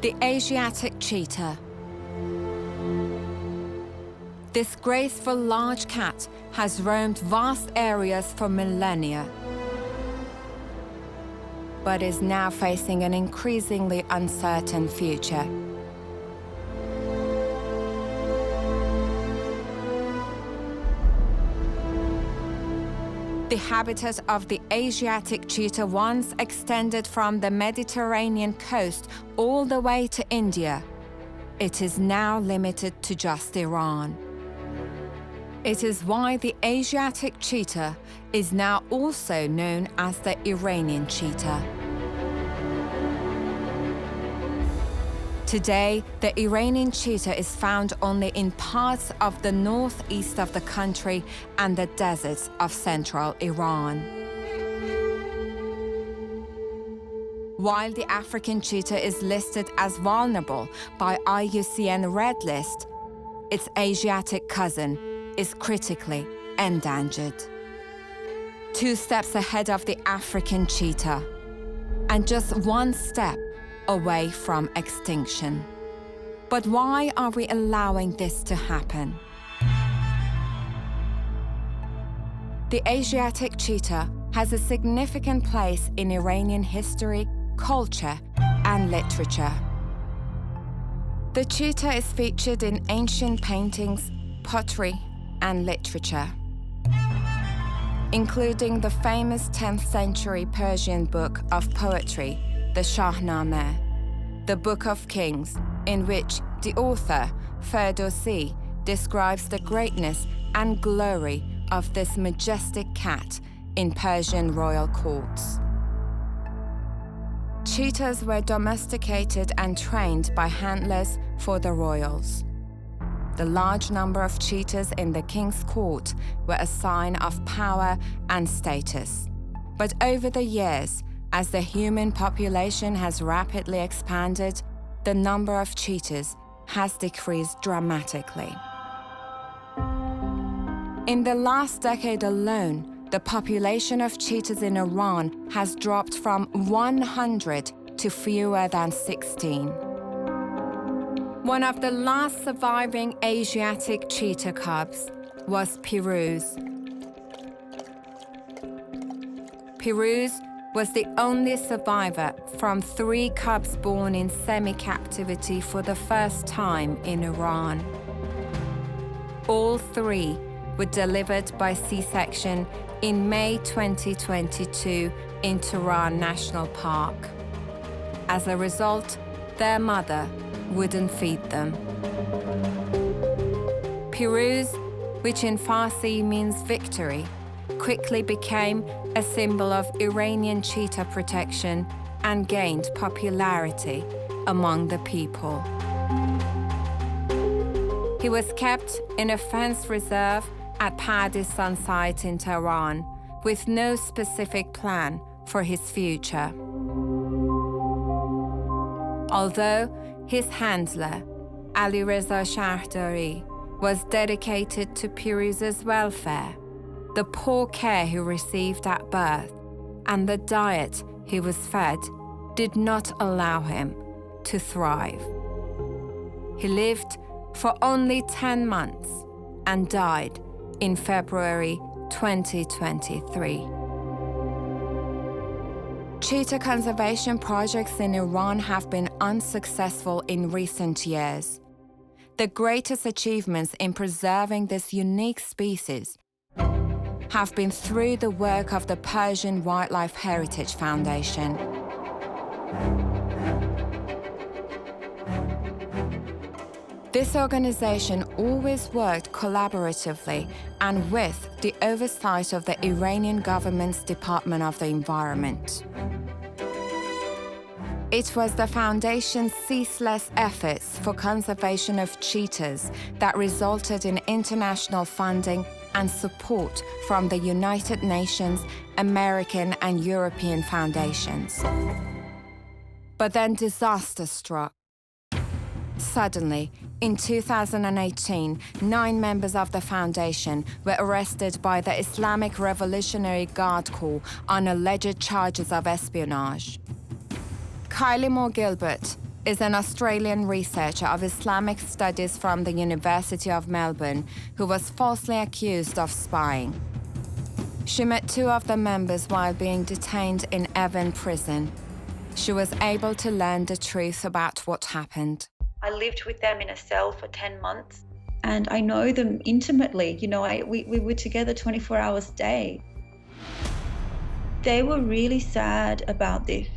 The Asiatic cheetah. This graceful large cat has roamed vast areas for millennia, but is now facing an increasingly uncertain future. The habitat of the Asiatic cheetah once extended from the Mediterranean coast all the way to India. It is now limited to just Iran. It is why the Asiatic cheetah is now also known as the Iranian cheetah. Today, the Iranian cheetah is found only in parts of the northeast of the country and the deserts of central Iran. While the African cheetah is listed as vulnerable by IUCN Red List, its Asiatic cousin is critically endangered. 2 steps ahead of the African cheetah, and just 1 step away from extinction. But why are we allowing this to happen? The Asiatic cheetah has a significant place in Iranian history, culture, and literature. The cheetah is featured in ancient paintings, pottery, and literature, including the famous 10th century Persian book of poetry, the Shahnameh, the Book of Kings, in which the author, Ferdowsi, describes the greatness and glory of this majestic cat in Persian royal courts. Cheetahs were domesticated and trained by handlers for the royals. The large number of cheetahs in the king's court were a sign of power and status. But over the years, as the human population has rapidly expanded, the number of cheetahs has decreased dramatically. In the last decade alone, the population of cheetahs in Iran has dropped from 100 to fewer than 16. One of the last surviving Asiatic cheetah cubs was Piruz. Piruz was the only survivor from 3 cubs born in semi-captivity for the first time in Iran. All 3 were delivered by C-section in May 2022 in Tehran National Park. As a result, their mother wouldn't feed them. Piruz, which in Farsi means victory, quickly became a symbol of Iranian cheetah protection and gained popularity among the people. He was kept in a fenced reserve at Pardistan site in Tehran with no specific plan for his future. Although his handler, Alireza Shahdari, was dedicated to Piruz's welfare, the poor care he received at birth and the diet he was fed did not allow him to thrive. He lived for only 10 months and died in February 2023. Cheetah conservation projects in Iran have been unsuccessful in recent years. The greatest achievements in preserving this unique species have been through the work of the Persian Wildlife Heritage Foundation. This organization always worked collaboratively and with the oversight of the Iranian government's Department of the Environment. It was the foundation's ceaseless efforts for conservation of cheetahs that resulted in international funding and support from the United Nations, American and European foundations. But then disaster struck. Suddenly, in 2018, 9 members of the foundation were arrested by the Islamic Revolutionary Guard Corps on alleged charges of espionage. Kylie Moore Gilbert is an Australian researcher of Islamic studies from the University of Melbourne who was falsely accused of spying. She met two of the members while being detained in Evan prison. She was able to learn the truth about what happened. I lived with them in a cell for 10 months and I know them intimately. You know, we were together 24 hours a day. They were really sad about this.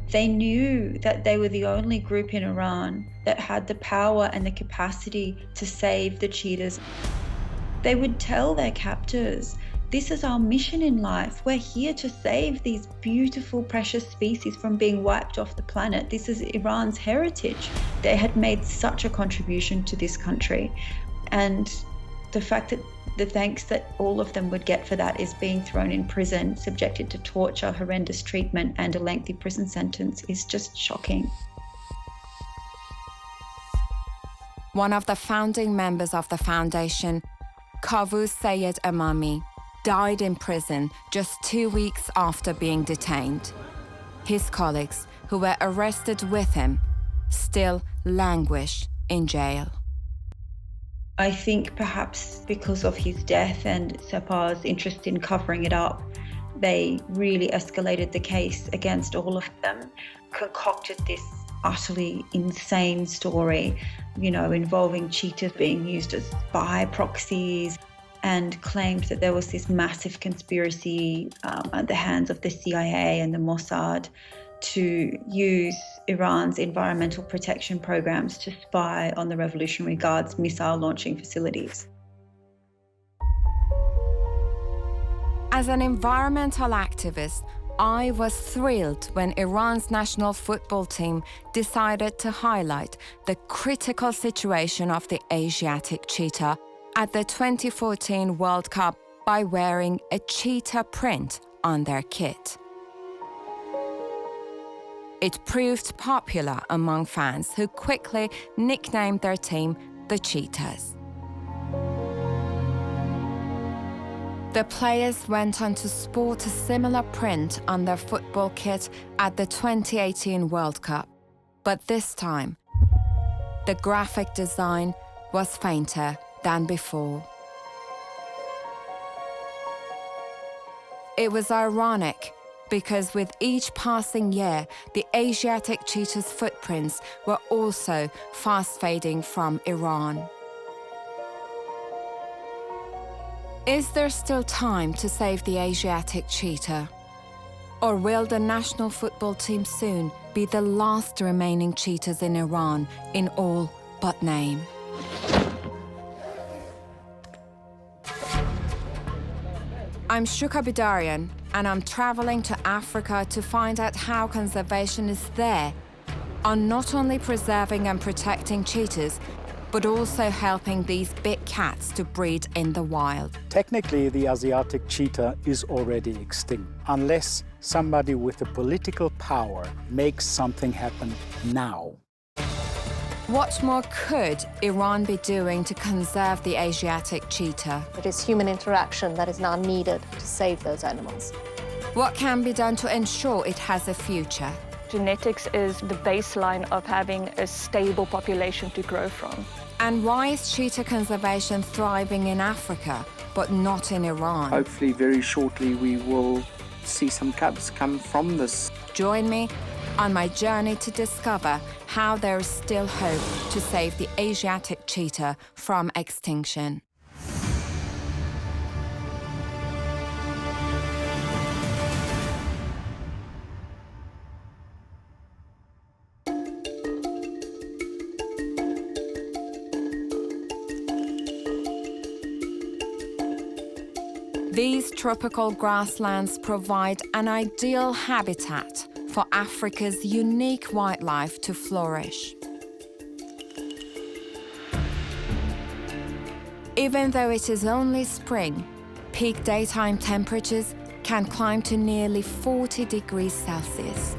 They knew that they were the only group in Iran that had the power and the capacity to save the cheetahs. They would tell their captors, this is our mission in life. We're here to save these beautiful, precious species from being wiped off the planet. This is Iran's heritage. They had made such a contribution to this country. And the fact that the thanks that all of them would get for that is being thrown in prison, subjected to torture, horrendous treatment, and a lengthy prison sentence is just shocking. One of the founding members of the foundation, Kavus Sayed Amami, died in prison just 2 weeks after being detained. His colleagues, who were arrested with him, still languish in jail. I think perhaps because of his death and Sepah's interest in covering it up, they really escalated the case against all of them, concocted this utterly insane story, you know, involving cheetahs being used as spy proxies, and claimed that there was this massive conspiracy at the hands of the CIA and the Mossad to use Iran's environmental protection programs to spy on the Revolutionary Guard's missile launching facilities. As an environmental activist, I was thrilled when Iran's national football team decided to highlight the critical situation of the Asiatic cheetah at the 2014 World Cup by wearing a cheetah print on their kit. It proved popular among fans who quickly nicknamed their team the Cheetahs. The players went on to sport a similar print on their football kit at the 2018 World Cup, but this time, the graphic design was fainter than before. It was ironic because with each passing year, the Asiatic cheetah's footprints were also fast fading from Iran. Is there still time to save the Asiatic cheetah? Or will the national football team soon be the last remaining cheetahs in Iran in all but name? I'm Shooka Bidarian, and I'm traveling to Africa to find out how conservationists there are not only preserving and protecting cheetahs, but also helping these big cats to breed in the wild. Technically, the Asiatic cheetah is already extinct, unless somebody with the political power makes something happen now. What more could Iran be doing to conserve the Asiatic cheetah? It is human interaction that is now needed to save those animals. What can be done to ensure it has a future? Genetics is the baseline of having a stable population to grow from. And why is cheetah conservation thriving in Africa, but not in Iran? Hopefully very shortly we will see some cubs come from this. Join me on my journey to discover how there is still hope to save the Asiatic cheetah from extinction. These tropical grasslands provide an ideal habitat for Africa's unique wildlife to flourish. Even though it is only spring, peak daytime temperatures can climb to nearly 40 degrees Celsius.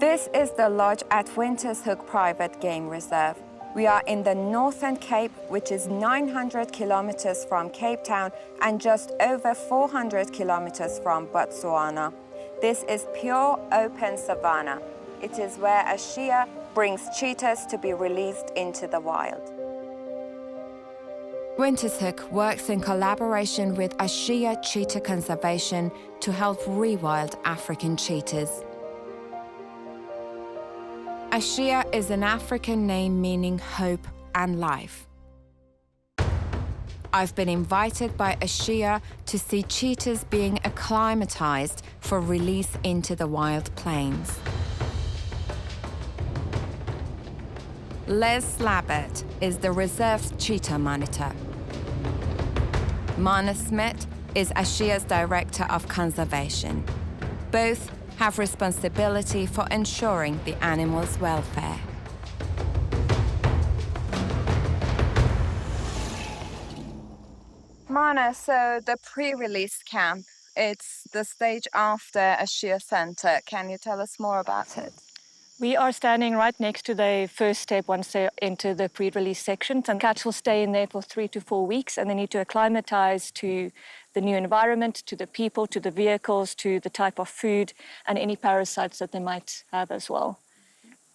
This is the lodge at Winters Hook Private Game Reserve. We are in the Northern Cape, which is 900 kilometers from Cape Town and just over 400 kilometers from Botswana. This is pure open savanna. It is where Asia brings cheetahs to be released into the wild. Winters Hook works in collaboration with Asia Cheetah Conservation to help rewild African cheetahs. Asia is an African name meaning hope and life. I've been invited by Asia to see cheetahs being acclimatized for release into the wild plains. Les Slabbert is the reserve's cheetah monitor. Mana Smith is Asia's director of conservation. Both have responsibility for ensuring the animals' welfare. Mana, so the pre-release camp, it's the stage after Asia Center. Can you tell us more about it? We are standing right next to the first step once they enter the pre-release section. And cats will stay in there for 3 to 4 weeks, and they need to acclimatize to the new environment, to the people, to the vehicles, to the type of food, and any parasites that they might have as well.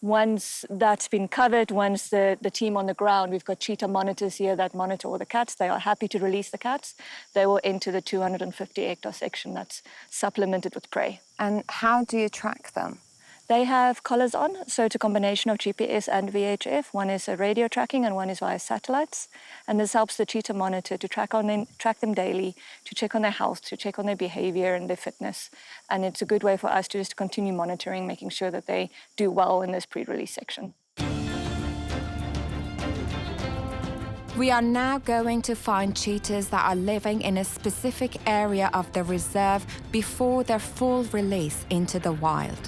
Once that's been covered, once the team on the ground, we've got cheetah monitors here that monitor all the cats. They are happy to release the cats. They will enter the 250-hectare section that's supplemented with prey. And how do you track them? They have collars on, so it's a combination of GPS and VHF. One is a radio tracking and one is via satellites. And this helps the cheetah monitor to track them daily, to check on their health, to check on their behavior and their fitness. And it's a good way for us to just continue monitoring, making sure that they do well in this pre-release section. We are now going to find cheetahs that are living in a specific area of the reserve before their full release into the wild.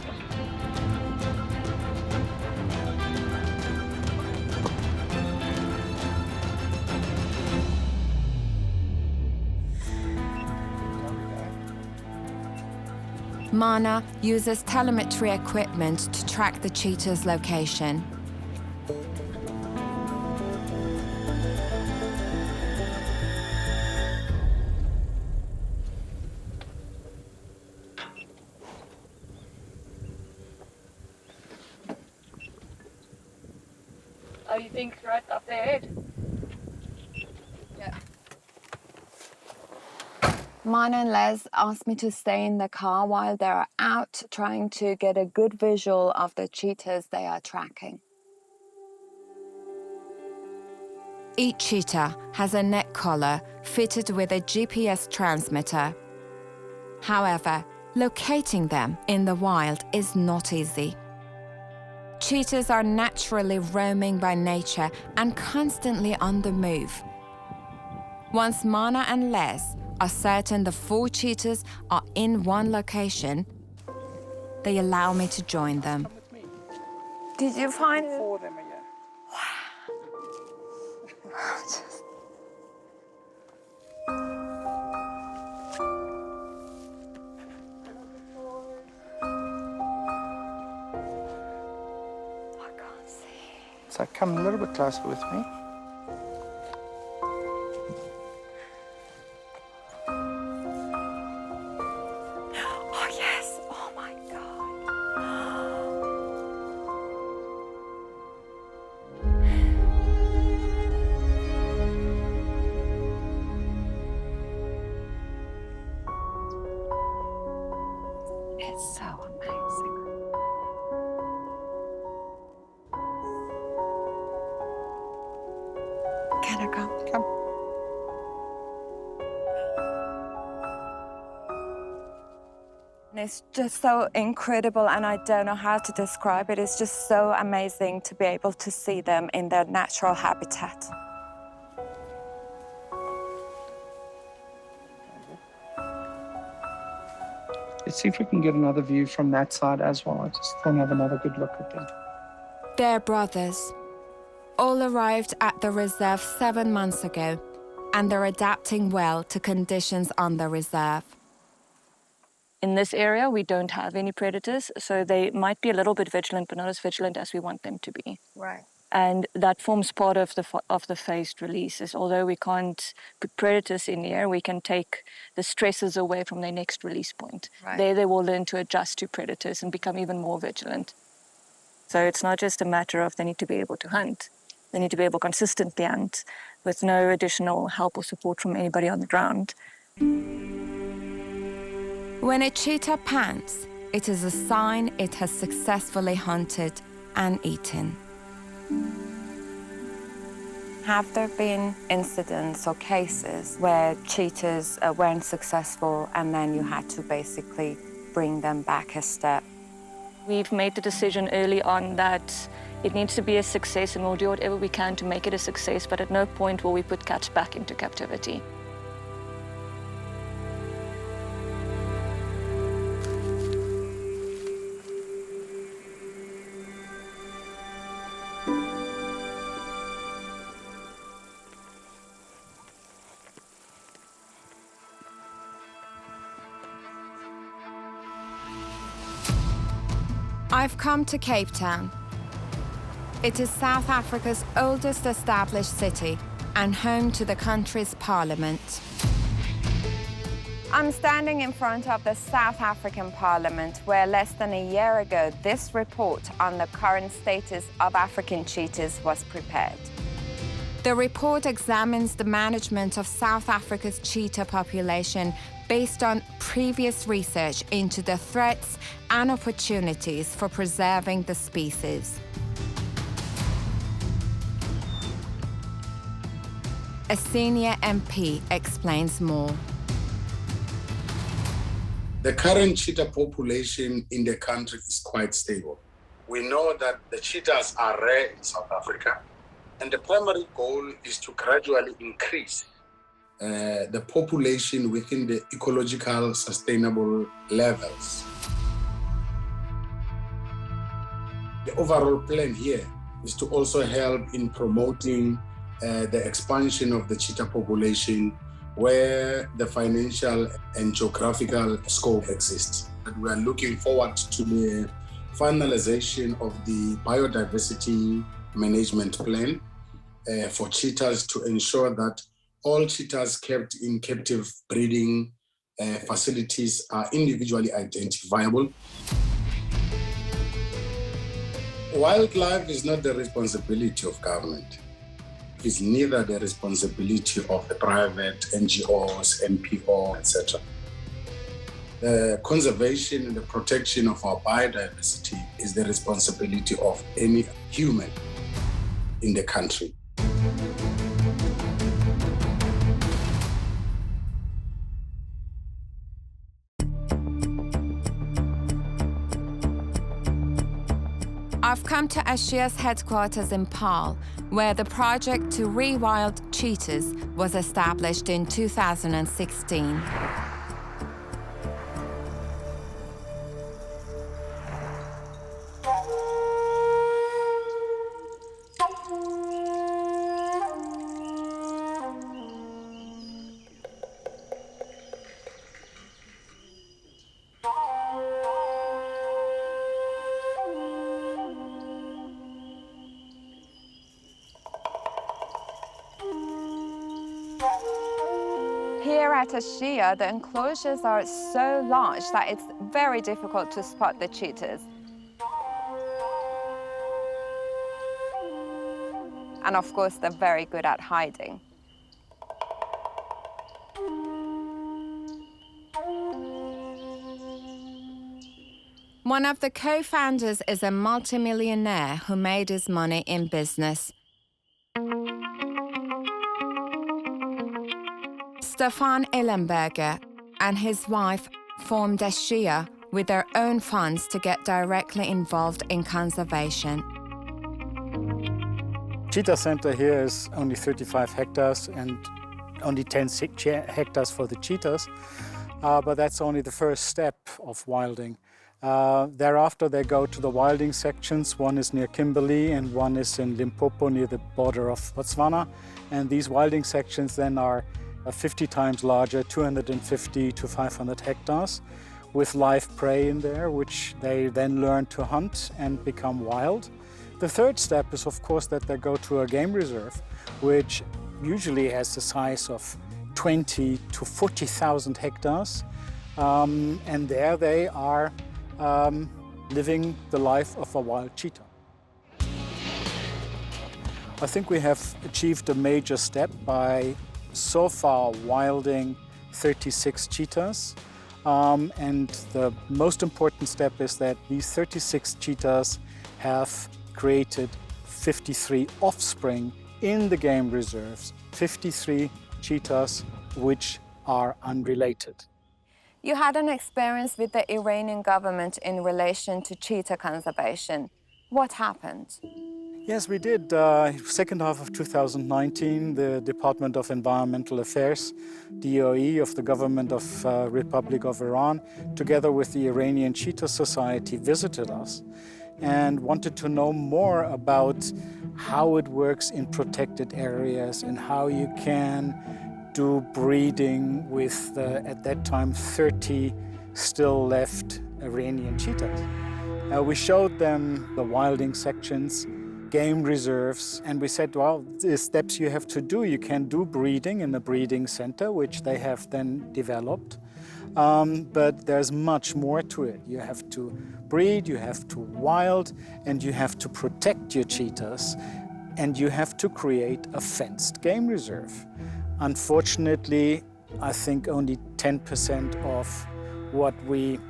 Mana uses telemetry equipment to track the cheetah's location. Oh, you think right up their head? Yeah. Mana and Les asked me to stay in the car while they're out trying to get a good visual of the cheetahs they are tracking. Each cheetah has a neck collar fitted with a GPS transmitter. However, locating them in the wild is not easy. Cheetahs are naturally roaming by nature and constantly on the move. Once Mana and Les are certain the 4 cheetahs are in one location, they allow me to join them. Did you find 4 of them, yeah. I can't see. So come a little bit closer with me. Oh yes, oh my God. It's so amazing. Can I come? Come. It's just so incredible, and I don't know how to describe it. It's just so amazing to be able to see them in their natural habitat. Let's see if we can get another view from that side as well. I just want to have another good look at them. They're brothers. All arrived at the reserve 7 months ago, and they're adapting well to conditions on the reserve. In this area, we don't have any predators, so they might be a little bit vigilant, but not as vigilant as we want them to be. Right. And that forms part of the phased releases. Although we can't put predators in here, we can take the stresses away from their next release point. Right. There they will learn to adjust to predators and become even more vigilant. So it's not just a matter of they need to be able to hunt. They need to be able to consistently hunt with no additional help or support from anybody on the ground. When a cheetah pants, it is a sign it has successfully hunted and eaten. Have there been incidents or cases where cheetahs weren't successful and then you had to basically bring them back a step? We've made the decision early on that it needs to be a success, and we'll do whatever we can to make it a success, but at no point will we put cats back into captivity. I've come to Cape Town. It is South Africa's oldest established city and home to the country's parliament. I'm standing in front of the South African Parliament, where less than a year ago, this report on the current status of African cheetahs was prepared. The report examines the management of South Africa's cheetah population based on previous research into the threats and opportunities for preserving the species. A senior MP explains more. The current cheetah population in the country is quite stable. We know that the cheetahs are rare in South Africa, and the primary goal is to gradually increase the population within the ecological sustainable levels. The overall plan here is to also help in promoting the expansion of the cheetah population where the financial and geographical scope exists. And we are looking forward to the finalization of the biodiversity management plan for cheetahs to ensure that all cheetahs kept in captive breeding facilities are individually identifiable. Wildlife is not the responsibility of government. It's neither the responsibility of the private NGOs, NPO, etc. The conservation and the protection of our biodiversity is the responsibility of any human in the country. I've come to Asia's headquarters in Paarl, where the project to rewild cheetahs was established in 2016. Here at Asia, the enclosures are so large that it's very difficult to spot the cheetahs. And of course, they're very good at hiding. One of the co-founders is a multimillionaire who made his money in business. Stefan Ellenberger and his wife formed Asia with their own funds to get directly involved in conservation. Cheetah Center here is only 35 hectares and only 10 hectares for the cheetahs, but that's only the first step of wilding. Thereafter, they go to the wilding sections. One is near Kimberley and one is in Limpopo near the border of Botswana. And these wilding sections then are 50 times larger, 250 to 500 hectares, with live prey in there, which they then learn to hunt and become wild. The third step is, of course, that they go to a game reserve, which usually has the size of 20 to 40,000 hectares. And there they are living the life of a wild cheetah. I think we have achieved a major step by so far wilding 36 cheetahs. And the most important step is that these 36 cheetahs have created 53 offspring in the game reserves, 53 cheetahs which are unrelated. You had an experience with the Iranian government in relation to cheetah conservation. What happened? Yes, we did. Second half of 2019, the Department of Environmental Affairs, DOE of the Government of Republic of Iran, together with the Iranian Cheetah Society, visited us and wanted to know more about how it works in protected areas and how you can do breeding with, at that time, 30 still left Iranian cheetahs. We showed them the wilding sections, game reserves, and we said, well, the steps you have to do. You can do breeding in a breeding center, which they have then developed. But there's much more to it. You have to breed, you have to wild, and you have to protect your cheetahs, and you have to create a fenced game reserve. Unfortunately, I think only 10% of what we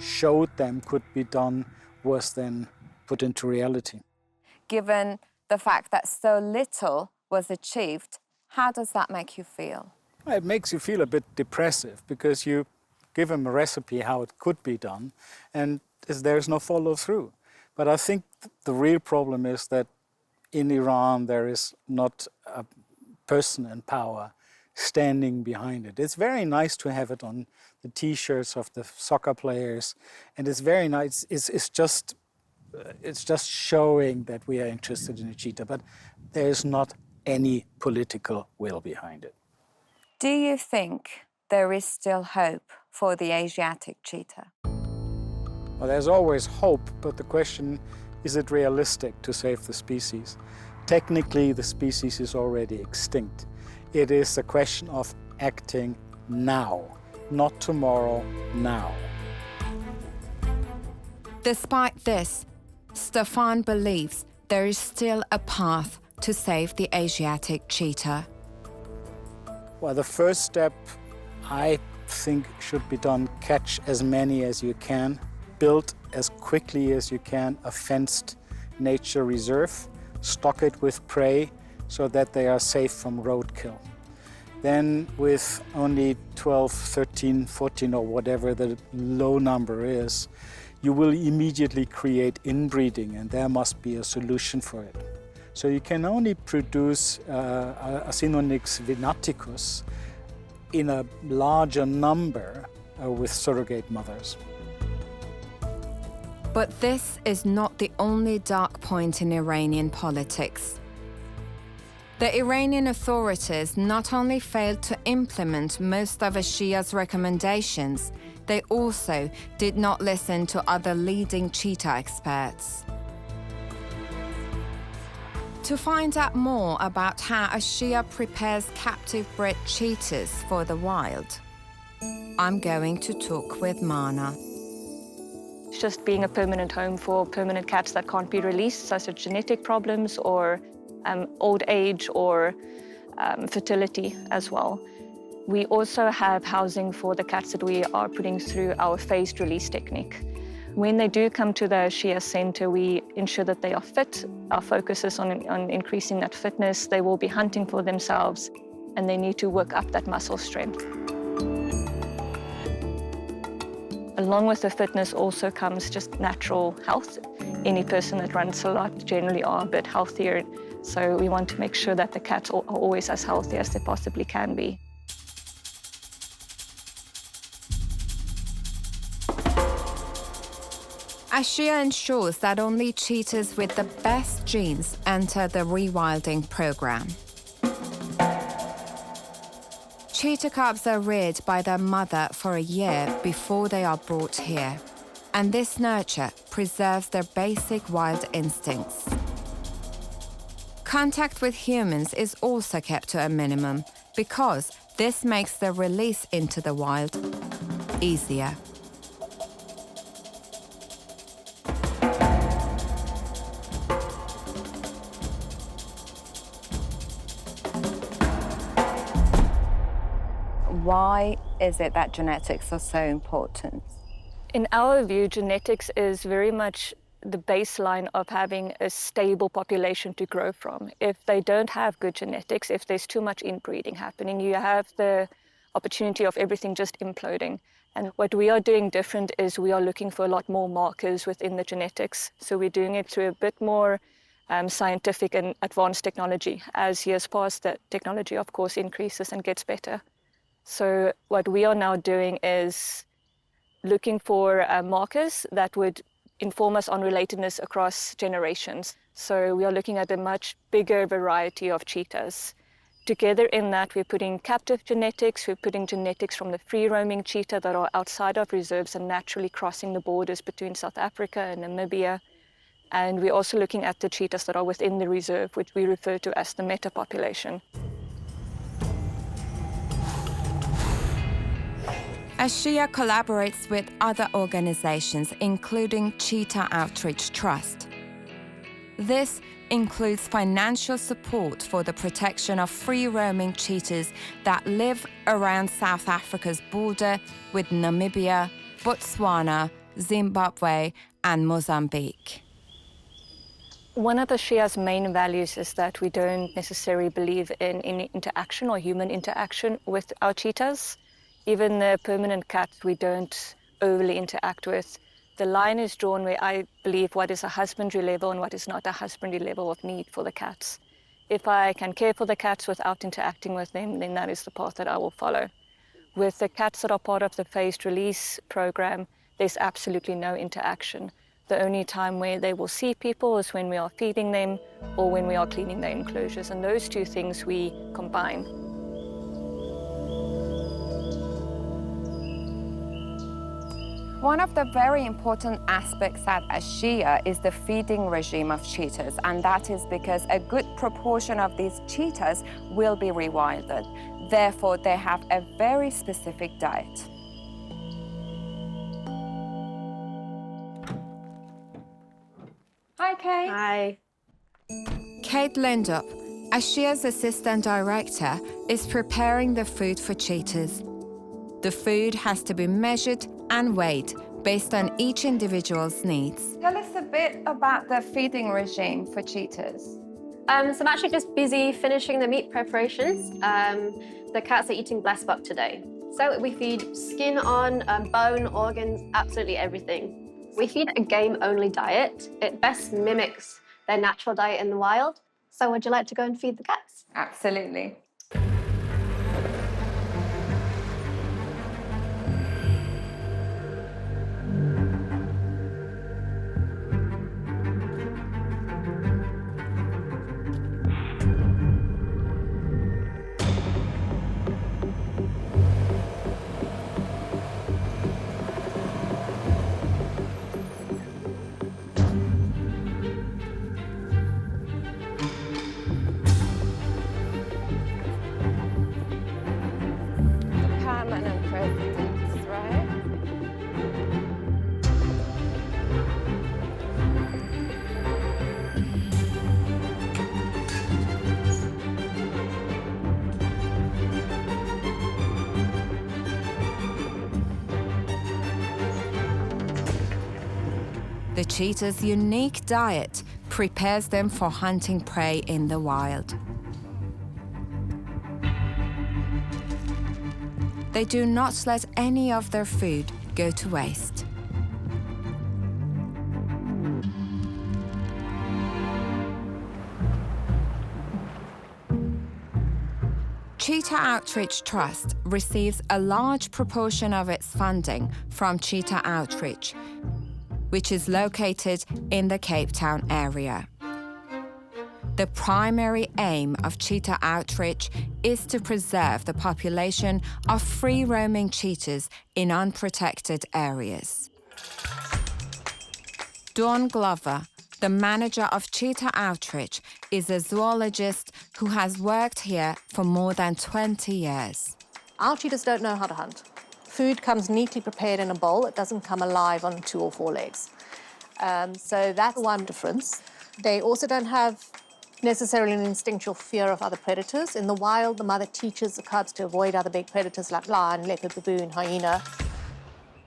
showed them could be done was then put into reality. Given the fact that so little was achieved, how does that make you feel? It makes you feel a bit depressive because you give them a recipe how it could be done and there's no follow through. But I think the real problem is that in Iran there is not a person in power standing behind it. It's very nice to have it on the T-shirts of the soccer players, and it's very nice. It's just showing that we are interested in a cheetah, but there is not any political will behind it. Do you think there is still hope for the Asiatic cheetah? Well, there's always hope, but the question, is it realistic to save the species? Technically, the species is already extinct. It is a question of acting now, not tomorrow, now. Despite this, Stefan believes there is still a path to save the Asiatic cheetah. Well, the first step, I think, should be done: catch as many as you can, build as quickly as you can a fenced nature reserve, stock it with prey so that they are safe from roadkill. Then with only 12, 13, 14 or whatever the low number is, you will immediately create inbreeding, and there must be a solution for it. So you can only produce Acinonyx venaticus in a larger number with surrogate mothers. But this is not the only dark point in Iranian politics. The Iranian authorities not only failed to implement most of Ashiya's recommendations, they also did not listen to other leading cheetah experts. To find out more about how Ashiya prepares captive bred cheetahs for the wild, I'm going to talk with Mana. Just being a permanent home for permanent cats that can't be released, such as genetic problems or old age or fertility as well. We also have housing for the cats that we are putting through our phased release technique. When they do come to the Shia Center, we ensure that they are fit. Our focus is on increasing that fitness. They will be hunting for themselves, and they need to work up that muscle strength. Along with the fitness also comes just natural health. Any person that runs a lot generally are a bit healthier, so we want to make sure that the cats are always as healthy as they possibly can be. Ashiya ensures that only cheetahs with the best genes enter the rewilding program. Cheetah cubs are reared by their mother for a year before they are brought here. And this nurture preserves their basic wild instincts. Contact with humans is also kept to a minimum because this makes their release into the wild easier. Why is it that genetics are so important? In our view, genetics is very much the baseline of having a stable population to grow from. If they don't have good genetics, if there's too much inbreeding happening, you have the opportunity of everything just imploding. And what we are doing different is we are looking for a lot more markers within the genetics. So we're doing it through a bit more scientific and advanced technology. As years pass, that technology, of course, increases and gets better. So what we are now doing is looking for markers that would inform us on relatedness across generations. So we are looking at a much bigger variety of cheetahs. Together in that, we're putting captive genetics, we're putting genetics from the free-roaming cheetah that are outside of reserves and naturally crossing the borders between South Africa and Namibia. And we're also looking at the cheetahs that are within the reserve, which we refer to as the meta-population. Ashia collaborates with other organizations, including Cheetah Outreach Trust. This includes financial support for the protection of free-roaming cheetahs that live around South Africa's border with Namibia, Botswana, Zimbabwe, and Mozambique. One of the Ashia's main values is that we don't necessarily believe in any interaction or human interaction with our cheetahs. Even the permanent cats we don't overly interact with. The line is drawn where I believe what is a husbandry level and what is not a husbandry level of need for the cats. If I can care for the cats without interacting with them, then that is the path that I will follow. With the cats that are part of the phased release program, there's absolutely no interaction. The only time where they will see people is when we are feeding them or when we are cleaning their enclosures, and those two things we combine. One of the very important aspects at Ashia is the feeding regime of cheetahs, and that is because a good proportion of these cheetahs will be rewilded. Therefore, they have a very specific diet. Hi, Kate. Hi. Kate Lindup, Ashia's assistant director, is preparing the food for cheetahs. The food has to be measured and weighed based on each individual's needs. Tell us a bit about the feeding regime for cheetahs. So I'm actually just busy finishing the meat preparations. The cats are eating blessed buck today. So we feed skin on, bone, organs, absolutely everything. We feed a game-only diet. It best mimics their natural diet in the wild. So would you like to go and feed the cats? Absolutely. Permanent residence, right? The cheetah's unique diet prepares them for hunting prey in the wild. They do not let any of their food go to waste. Cheetah Outreach Trust receives a large proportion of its funding from Cheetah Outreach, which is located in the Cape Town area. The primary aim of cheetah outreach is to preserve the population of free-roaming cheetahs in unprotected areas. Dawn Glover, the manager of Cheetah Outreach, is a zoologist who has worked here for more than 20 years. Our cheetahs don't know how to hunt. Food comes neatly prepared in a bowl. It doesn't come alive on 2 or 4 legs. So that's one difference. They also don't have necessarily an instinctual fear of other predators. In the wild, the mother teaches the cubs to avoid other big predators like lion, leopard, baboon, hyena.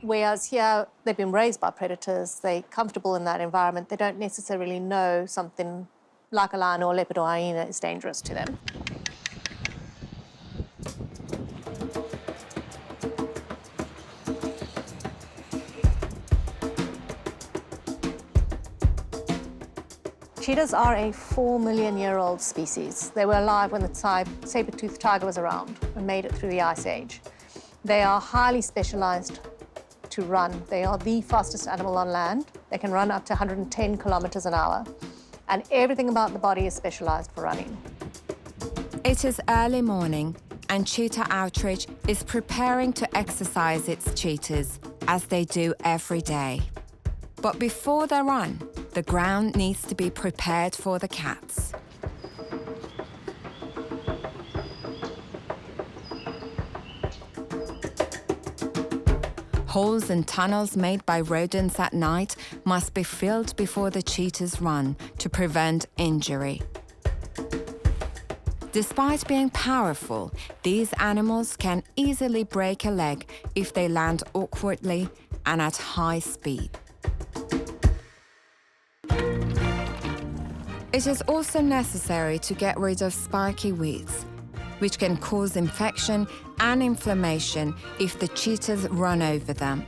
Whereas here, they've been raised by predators, they're comfortable in that environment, they don't necessarily know something like a lion or a leopard or hyena is dangerous to them. Cheetahs are a 4-million-year-old species. They were alive when the saber-toothed tiger was around and made it through the Ice Age. They are highly specialized to run. They are the fastest animal on land. They can run up to 110 kilometers an hour. And everything about the body is specialized for running. It is early morning, and Cheetah Outreach is preparing to exercise its cheetahs, as they do every day. But before they run, the ground needs to be prepared for the cats. Holes and tunnels made by rodents at night must be filled before the cheetahs run to prevent injury. Despite being powerful, these animals can easily break a leg if they land awkwardly and at high speed. It is also necessary to get rid of spiky weeds, which can cause infection and inflammation if the cheetahs run over them.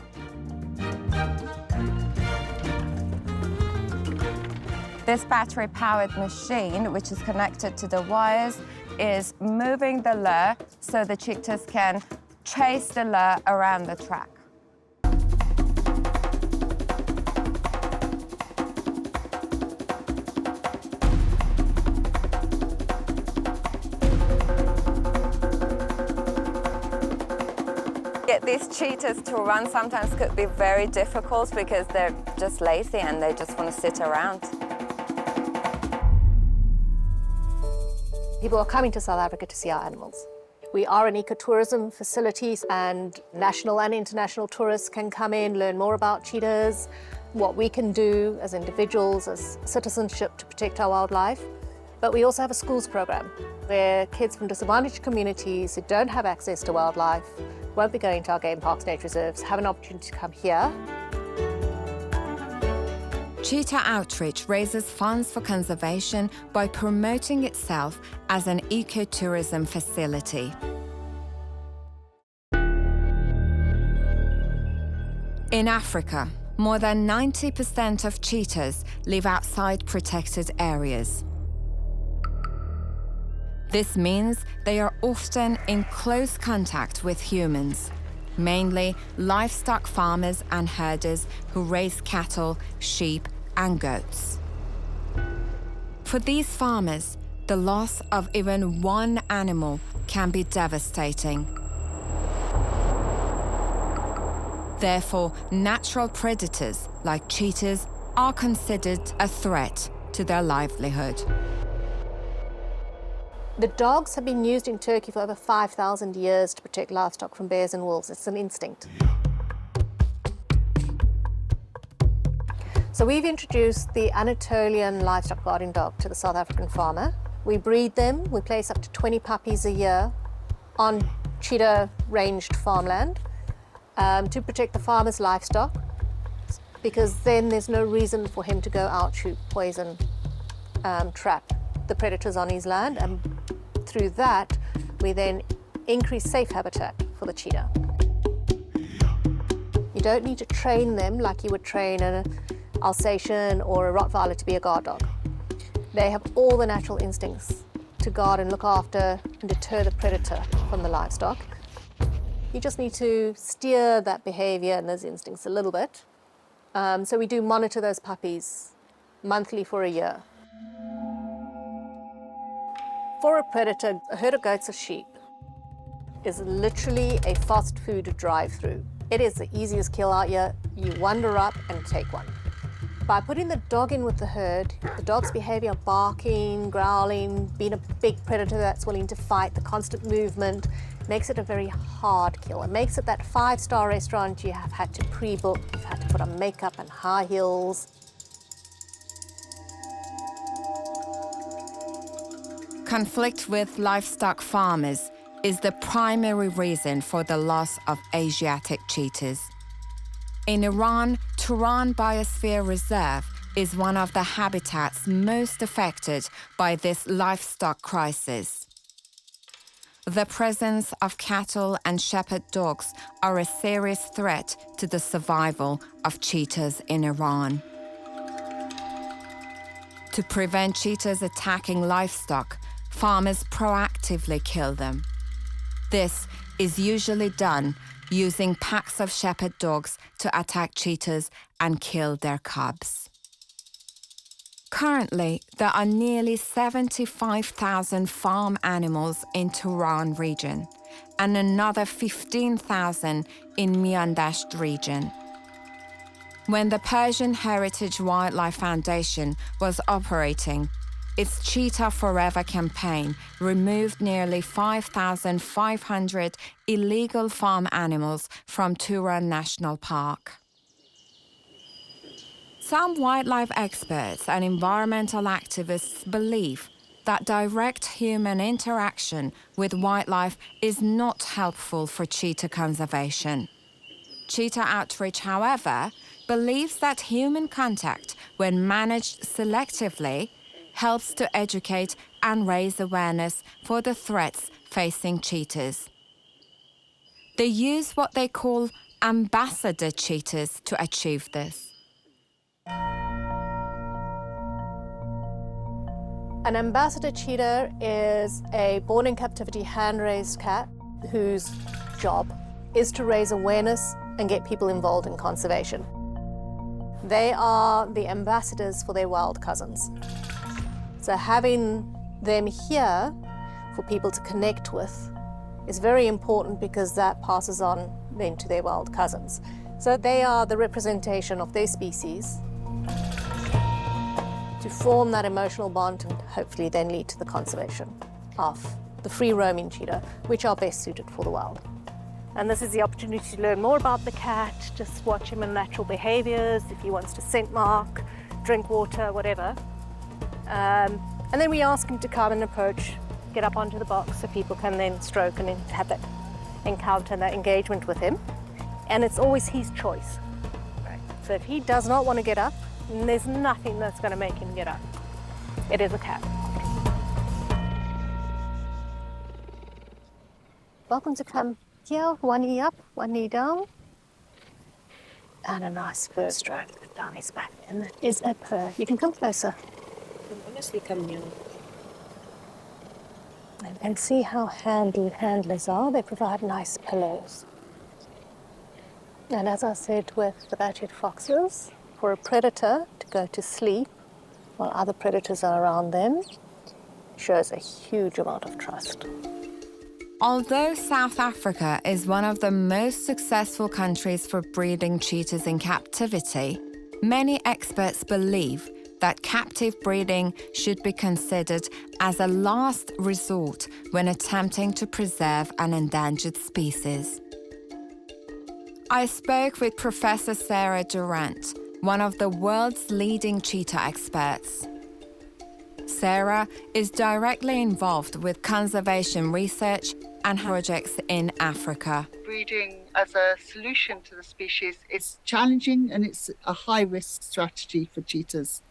This battery-powered machine, which is connected to the wires, is moving the lure so the cheetahs can chase the lure around the track. Get these cheetahs to run sometimes could be very difficult because they're just lazy and they just want to sit around. People are coming to South Africa to see our animals. We are an ecotourism facility, and national and international tourists can come in, learn more about cheetahs, what we can do as individuals, as citizenship to protect our wildlife. But we also have a schools program where kids from disadvantaged communities who don't have access to wildlife, won't be going to our game parks, nature reserves, have an opportunity to come here. Cheetah Outreach raises funds for conservation by promoting itself as an ecotourism facility. In Africa, more than 90% of cheetahs live outside protected areas. This means they are often in close contact with humans, mainly livestock farmers and herders who raise cattle, sheep, and goats. For these farmers, the loss of even one animal can be devastating. Therefore, natural predators like cheetahs are considered a threat to their livelihood. The dogs have been used in Turkey for over 5,000 years to protect livestock from bears and wolves. It's an instinct. So we've introduced the Anatolian livestock guarding dog to the South African farmer. We breed them, we place up to 20 puppies a year on cheetah-ranged farmland to protect the farmer's livestock, because then there's no reason for him to go out, shoot, poison, trap the predators on his land, and through that, we then increase safe habitat for the cheetah. You don't need to train them like you would train an Alsatian or a Rottweiler to be a guard dog. They have all the natural instincts to guard and look after and deter the predator from the livestock. You just need to steer that behavior and those instincts a little bit. So we do monitor those puppies monthly for a year. For a predator, a herd of goats or sheep is literally a fast food drive-through. It is the easiest kill out here. You wander up and take one. By putting the dog in with the herd, the dog's behavior, barking, growling, being a big predator that's willing to fight, the constant movement, makes it a very hard kill. It makes it that 5-star restaurant you have had to pre-book, you've had to put on makeup and high heels. Conflict with livestock farmers is the primary reason for the loss of Asiatic cheetahs. In Iran, Turan Biosphere Reserve is one of the habitats most affected by this livestock crisis. The presence of cattle and shepherd dogs are a serious threat to the survival of cheetahs in Iran. To prevent cheetahs attacking livestock, farmers proactively kill them. This is usually done using packs of shepherd dogs to attack cheetahs and kill their cubs. Currently, there are nearly 75,000 farm animals in Turan region and another 15,000 in Miandasht region. When the Persian Heritage Wildlife Foundation was operating, its Cheetah Forever campaign removed nearly 5,500 illegal farm animals from Turan National Park. Some wildlife experts and environmental activists believe that direct human interaction with wildlife is not helpful for cheetah conservation. Cheetah Outreach, however, believes that human contact, when managed selectively, helps to educate and raise awareness for the threats facing cheetahs. They use what they call ambassador cheetahs to achieve this. An ambassador cheetah is a born in captivity hand-raised cat whose job is to raise awareness and get people involved in conservation. They are the ambassadors for their wild cousins. So having them here for people to connect with is very important because that passes on then to their wild cousins. So they are the representation of their species to form that emotional bond and hopefully then lead to the conservation of the free-roaming cheetah, which are best suited for the wild. And this is the opportunity to learn more about the cat, just watch him in natural behaviors, if he wants to scent mark, drink water, whatever. And then we ask him to come and approach, get up onto the box so people can then stroke and then have that encounter and that engagement with him. And it's always his choice. Right. So if he does not want to get up, there's nothing that's going to make him get up. It is a cat. Welcome to come here, one knee up, one knee down. And a nice fur stroke down his back. And that is a purr. You can come closer. Honestly, come near. And see how handy handlers are. They provide nice pillows. And as I said with the badgered foxes, for a predator to go to sleep while other predators are around them shows a huge amount of trust. Although South Africa is one of the most successful countries for breeding cheetahs in captivity, many experts believe that captive breeding should be considered as a last resort when attempting to preserve an endangered species. I spoke with Professor Sarah Durant, one of the world's leading cheetah experts. Sarah is directly involved with conservation research and projects in Africa. Breeding as a solution to the species is challenging and it's a high-risk strategy for cheetahs.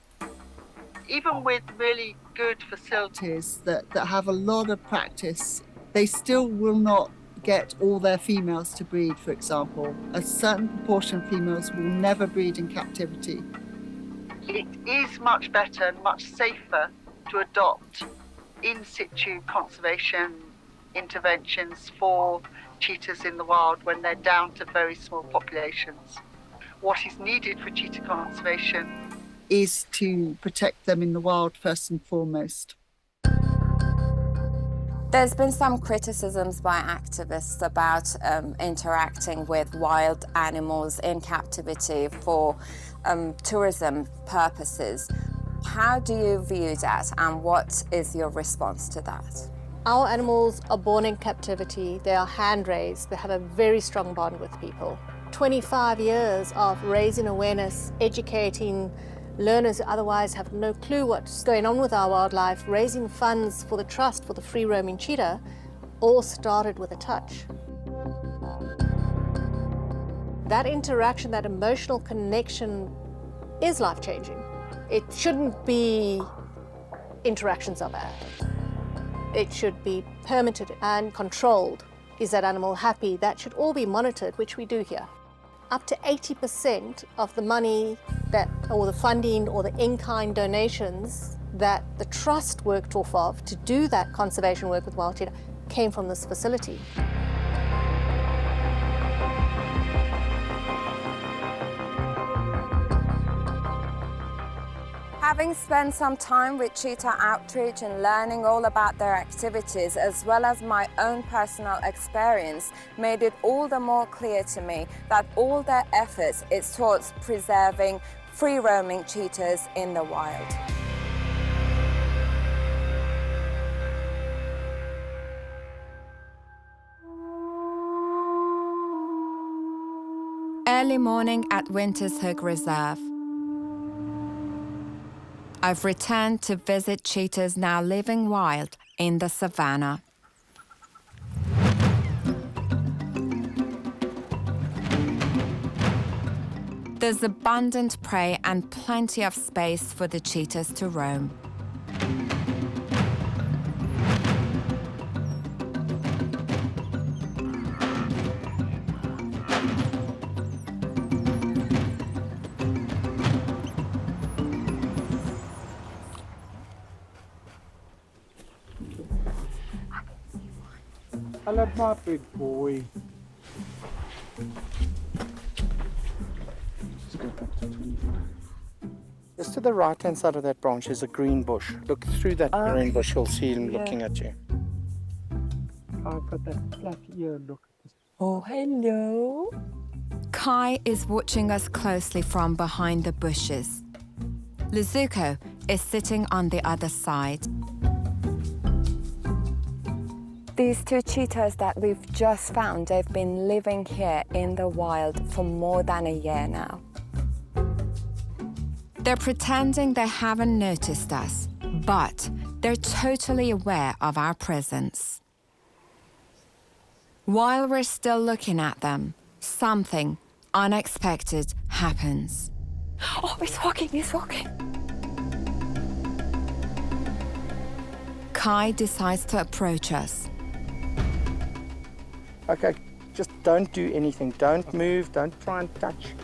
Even with really good facilities that have a lot of practice, they still will not get all their females to breed, for example. A certain proportion of females will never breed in captivity. It is much better and much safer to adopt in situ conservation interventions for cheetahs in the wild when they're down to very small populations. What is needed for cheetah conservation is to protect them in the wild first and foremost. There's been some criticisms by activists about interacting with wild animals in captivity for tourism purposes. How do you view that, and what is your response to that? Our animals are born in captivity, they are hand-raised, they have a very strong bond with people. 25 years of raising awareness, educating learners who otherwise have no clue what's going on with our wildlife, raising funds for the trust for the free-roaming cheetah, all started with a touch. That interaction, that emotional connection is life-changing. It shouldn't be interactions are bad. It should be permitted and controlled. Is that animal happy? That should all be monitored, which we do here. Up to 80% of the money or the funding or the in-kind donations that the trust worked off of to do that conservation work with wild cheetah came from this facility. Having spent some time with Cheetah Outreach and learning all about their activities, as well as my own personal experience, made it all the more clear to me that all their efforts is towards preserving free-roaming cheetahs in the wild. Early morning at Winters Hook Reserve. I've returned to visit cheetahs now living wild in the savannah. There's abundant prey and plenty of space for the cheetahs to roam. Hello, my big boy. Let's go back to 25. Just to the right-hand side of that branch is a green bush. Look through that green bush, you'll see him looking at you. I've got that flat ear, look at this. Oh, hello. Kai is watching us closely from behind the bushes. Lizuko is sitting on the other side. These two cheetahs that we've just found, they've been living here in the wild for more than a year now. They're pretending they haven't noticed us, but they're totally aware of our presence. While we're still looking at them, something unexpected happens. Oh, he's walking, he's walking. Kai decides to approach us. Okay, just don't do anything. Don't move, don't try and touch.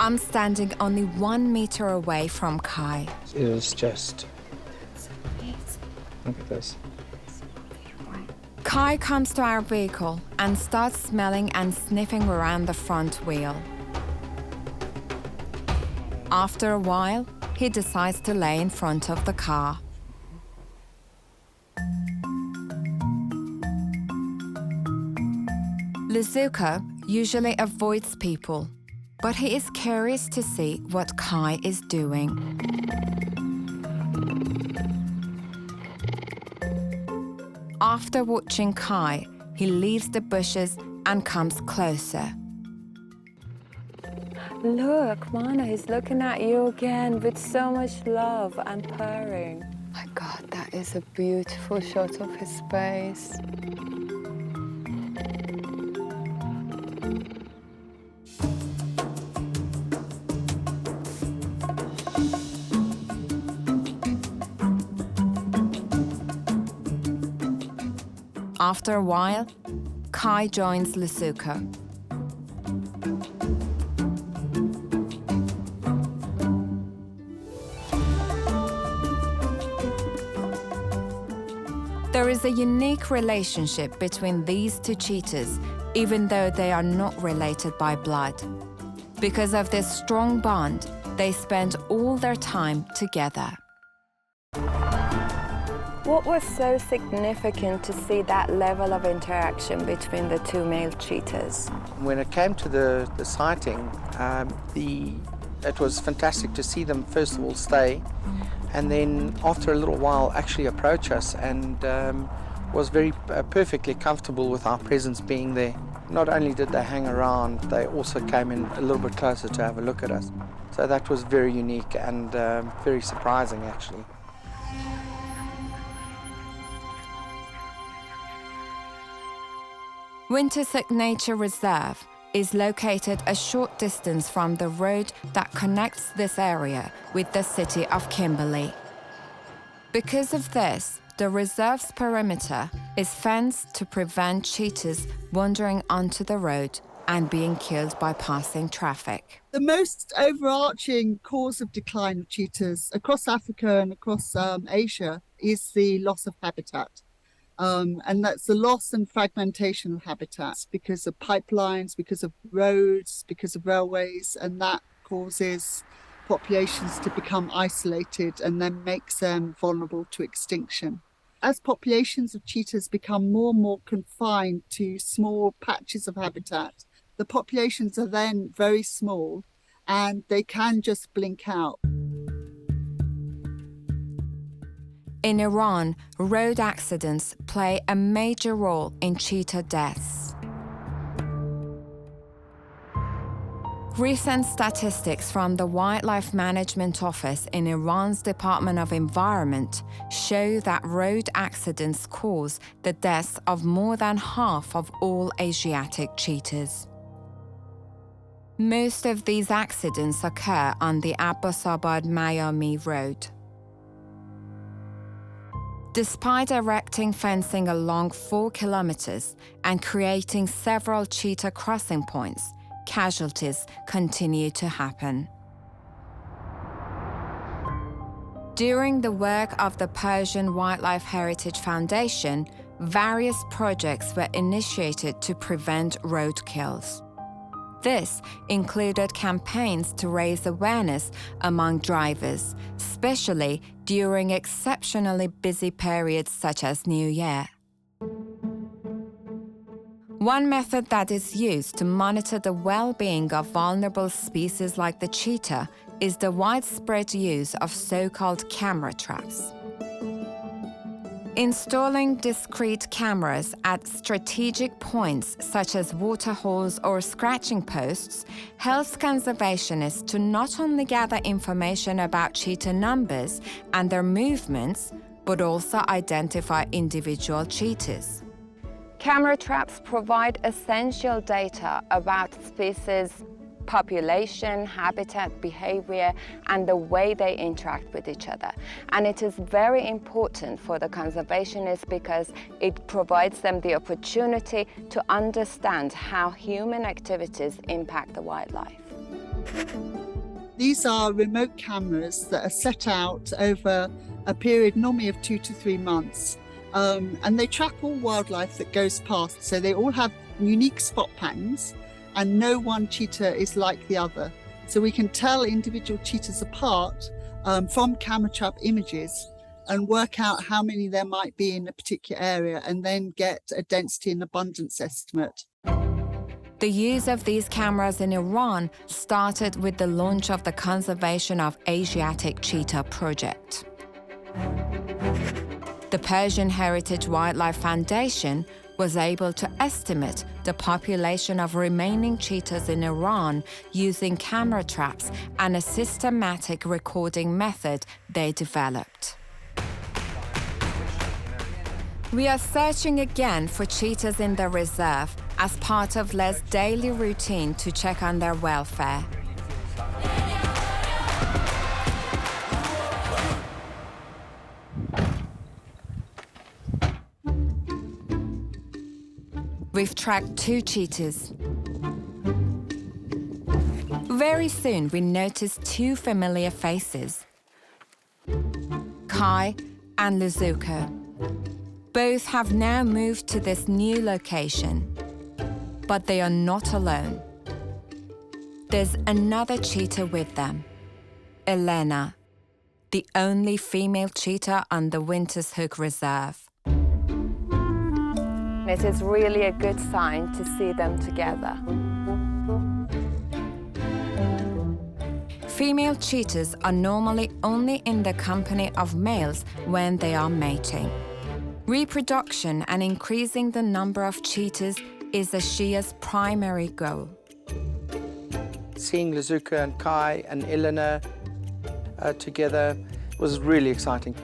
I'm standing only 1 meter away from Kai. It was just... Look at this. Kai comes to our vehicle and starts smelling and sniffing around the front wheel. After a while, he decides to lay in front of the car. Lizuko usually avoids people, but he is curious to see what Kai is doing. After watching Kai, he leaves the bushes and comes closer. Look, Mana, he's looking at you again with so much love and purring. My God, that is a beautiful shot of his face. After a while, Kai joins Lizuko. There is a unique relationship between these two cheetahs, even though they are not related by blood. Because of this strong bond, they spend all their time together. What was so significant to see that level of interaction between the two male cheetahs? When it came to the sighting, it was fantastic to see them first of all stay, and then after a little while actually approach us, and was very perfectly comfortable with our presence being there. Not only did they hang around, they also came in a little bit closer to have a look at us. So that was very unique and very surprising actually. Winterset Nature Reserve is located a short distance from the road that connects this area with the city of Kimberley. Because of this, the reserve's perimeter is fenced to prevent cheetahs wandering onto the road and being killed by passing traffic. The most overarching cause of decline of cheetahs across Africa and across Asia is the loss of habitat. And that's the loss and fragmentation of habitats because of pipelines, because of roads, because of railways, and that causes populations to become isolated and then makes them vulnerable to extinction. As populations of cheetahs become more and more confined to small patches of habitat, the populations are then very small and they can just blink out. In Iran, road accidents play a major role in cheetah deaths. Recent statistics from the Wildlife Management Office in Iran's Department of Environment show that road accidents cause the deaths of more than half of all Asiatic cheetahs. Most of these accidents occur on the Abbasabad-Miami road. Despite erecting fencing along 4 kilometers and creating several cheetah crossing points, casualties continue to happen. During the work of the Persian Wildlife Heritage Foundation, various projects were initiated to prevent road kills. This included campaigns to raise awareness among drivers, especially during exceptionally busy periods such as New Year. One method that is used to monitor the well-being of vulnerable species like the cheetah is the widespread use of so-called camera traps. Installing discrete cameras at strategic points such as waterholes or scratching posts helps conservationists to not only gather information about cheetah numbers and their movements, but also identify individual cheetahs. Camera traps provide essential data about species, population, habitat, behavior, and the way they interact with each other. And it is very important for the conservationists because it provides them the opportunity to understand how human activities impact the wildlife. These are remote cameras that are set out over a period normally of 2 to 3 months. And they track all wildlife that goes past. So they all have unique spot patterns, and no one cheetah is like the other. So we can tell individual cheetahs apart from camera trap images and work out how many there might be in a particular area and then get a density and abundance estimate. The use of these cameras in Iran started with the launch of the Conservation of Asiatic Cheetah project. The Persian Heritage Wildlife Foundation was able to estimate the population of remaining cheetahs in Iran using camera traps and a systematic recording method they developed. We are searching again for cheetahs in the reserve as part of Les' daily routine to check on their welfare. We've tracked 2 cheetahs. Very soon, we noticed 2 familiar faces, Kai and Luzuka. Both have now moved to this new location, but they are not alone. There's another cheetah with them, Elena. the only female cheetah on the Winters Hook Reserve. It is really a good sign to see them together. Female cheetahs are normally only in the company of males when they are mating. Reproduction and increasing the number of cheetahs is Ashia's primary goal. Seeing Lazuka and Kai and Eleanor together was really exciting.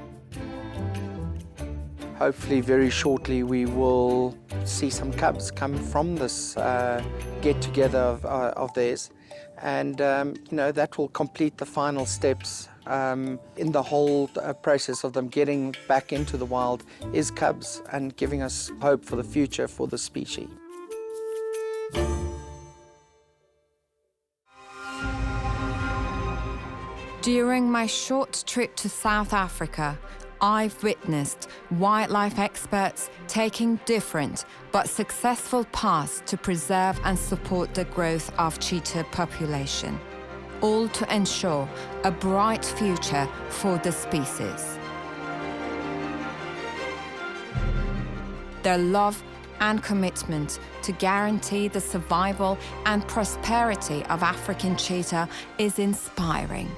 Hopefully very shortly we will see some cubs come from this get-together of theirs. And you know, that will complete the final steps in the whole process of them getting back into the wild is cubs and giving us hope for the future for the species. During my short trip to South Africa, I've witnessed wildlife experts taking different but successful paths to preserve and support the growth of cheetah population, all to ensure a bright future for the species. Their love and commitment to guarantee the survival and prosperity of African cheetah is inspiring.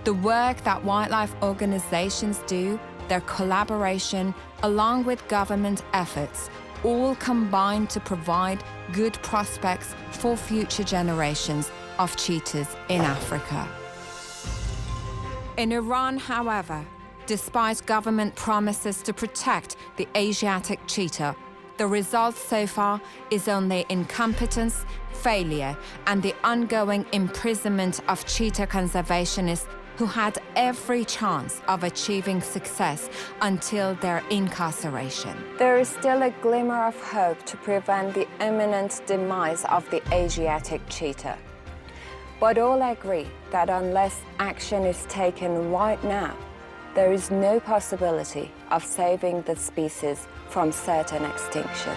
The work that wildlife organizations do, their collaboration, along with government efforts, all combine to provide good prospects for future generations of cheetahs in Africa. In Iran, however, despite government promises to protect the Asiatic cheetah, the result so far is only incompetence, failure, and the ongoing imprisonment of cheetah conservationists who had every chance of achieving success until their incarceration. There is still a glimmer of hope to prevent the imminent demise of the Asiatic cheetah. But all agree that unless action is taken right now, there is no possibility of saving the species from certain extinction.